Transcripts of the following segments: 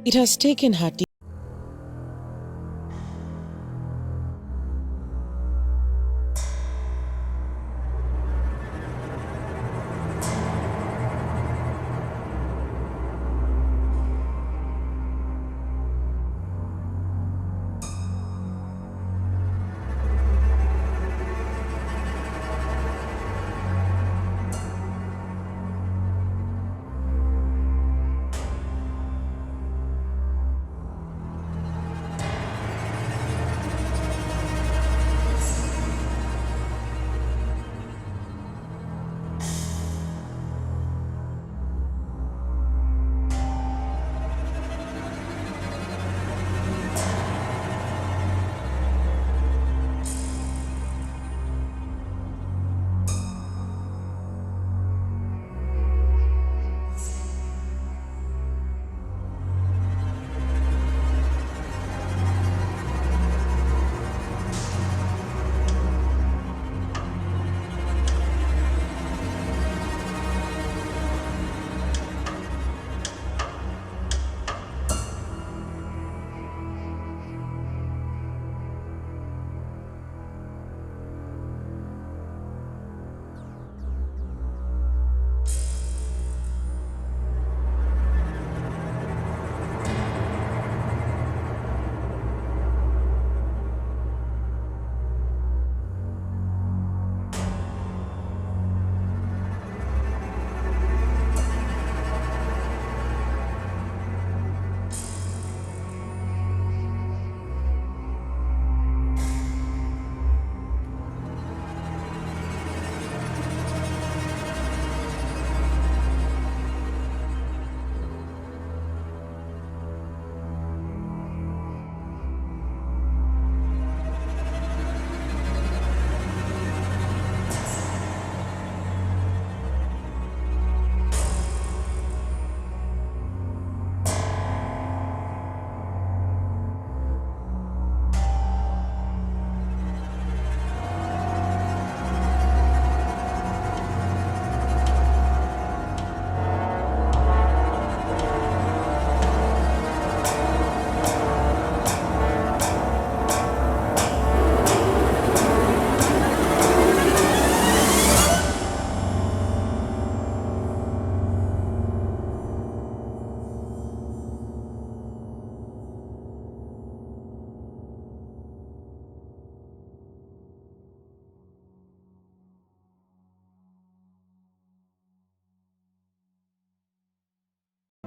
It has taken her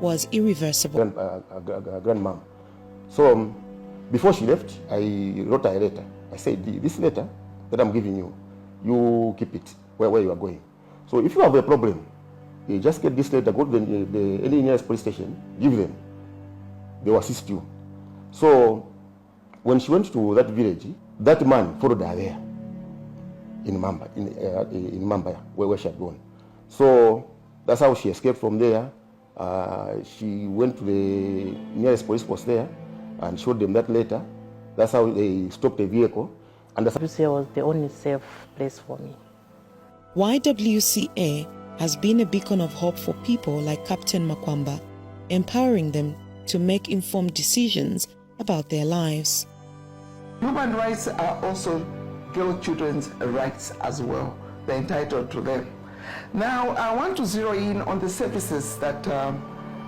was irreversible. Grandmom. So before she left, I wrote her a letter. I said, this letter that I'm giving you, you keep it where you are going. So if you have a problem, you just get this letter, go to the nearest police station, give them. They will assist you. So when she went to that village, that man followed her there in Mamba, where she had gone. So that's how she escaped from there. She went to the nearest police post there and showed them that letter. That's how they stopped the vehicle. And the YWCA was the only safe place for me. YWCA has been a beacon of hope for people like Captain Makwamba, empowering them to make informed decisions about their lives. Human rights are also girl children's rights as well. They're entitled to them. Now, I want to zero in on the services that are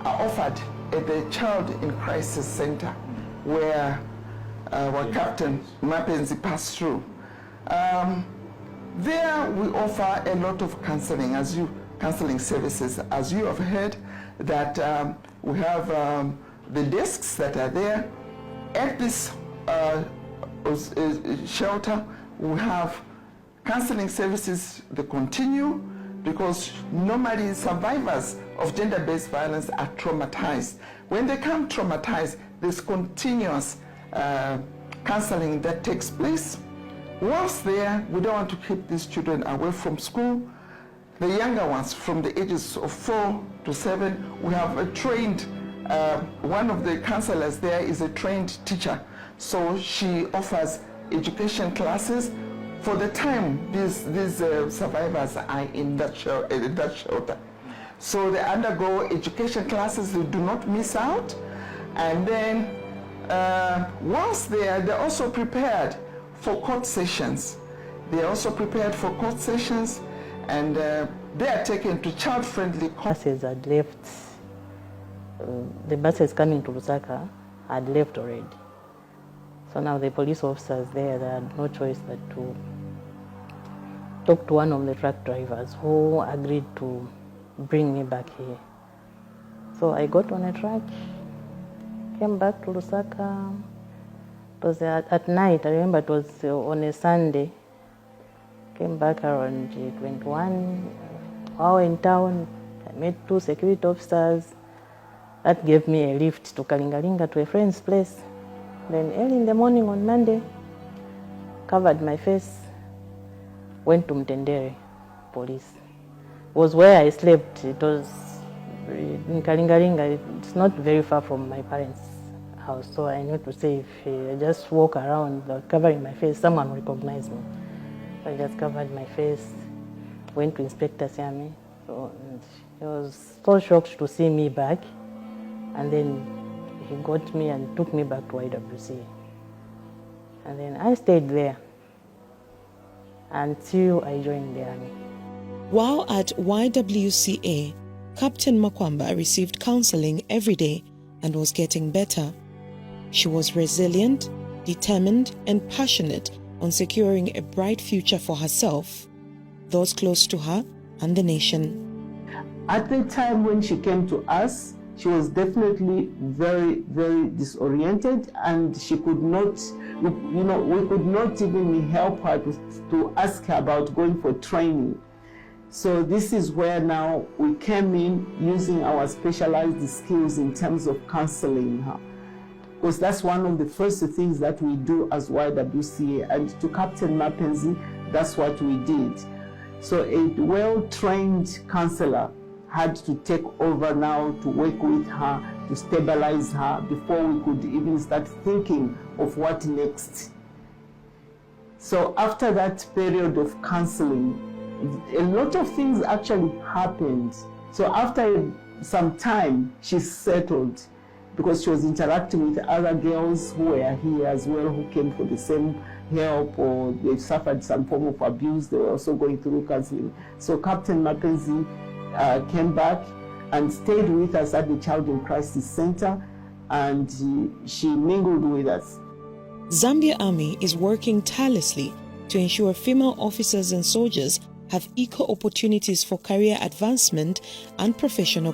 offered at the Child in Crisis Center, where our Captain Mapenzi passed through. There we offer a lot of counseling services. As you have heard, that we have the desks that are there. At this shelter, we have counseling services that continue, because normally survivors of gender-based violence are traumatized. When they come traumatized, there's continuous counseling that takes place. Whilst there, we don't want to keep these children away from school. The younger ones, from the ages of 4 to 7, we have a trained, one of the counselors there is a trained teacher. So she offers education classes for the time these survivors are in that shelter. So they undergo education classes, they do not miss out. And then whilst there, they're also prepared for court sessions. They're also prepared for court sessions, and they are taken to child-friendly court. Buses had left. The buses coming to Lusaka had left already. So now the police officers there, they had no choice but to talk to one of the truck drivers who agreed to bring me back here. So I got on a truck, came back to Lusaka. It was at night. I remember it was on a Sunday. Came back around 21. While in town, I met 2 security officers. That gave me a lift to Kalingalinga to a friend's place. Then early in the morning on Monday, covered my face, went to Mtendere police. It was where I slept. It was in Kalingalinga. It's not very far from my parents' house, so I knew to say if I just walk around covering my face, someone will recognize me. So I just covered my face, went to Inspector Siami. So he was so shocked to see me back, and then he got me and took me back to IWC. And then I stayed there until I joined the army. While at YWCA, Captain Makwamba received counseling every day and was getting better. She was resilient, determined, and passionate on securing a bright future for herself, those close to her, and the nation. At the time when she came to us, she was definitely very, very disoriented, and she could not, we could not even help her to ask her about going for training. So this is where now we came in using our specialized skills in terms of counseling her, because that's one of the first things that we do as YWCA, and to Captain Mapenzi, that's what we did. So a well-trained counselor had to take over now to work with her, to stabilize her before we could even start thinking of what next. So after that period of counseling, a lot of things actually happened. So after some time, she settled because she was interacting with other girls who were here as well, who came for the same help, or they suffered some form of abuse. They were also going through counseling. So Captain Mackenzie came back and stayed with us at the Child in Crisis Center, and she mingled with us. Zambia Army is working tirelessly to ensure female officers and soldiers have equal opportunities for career advancement and professional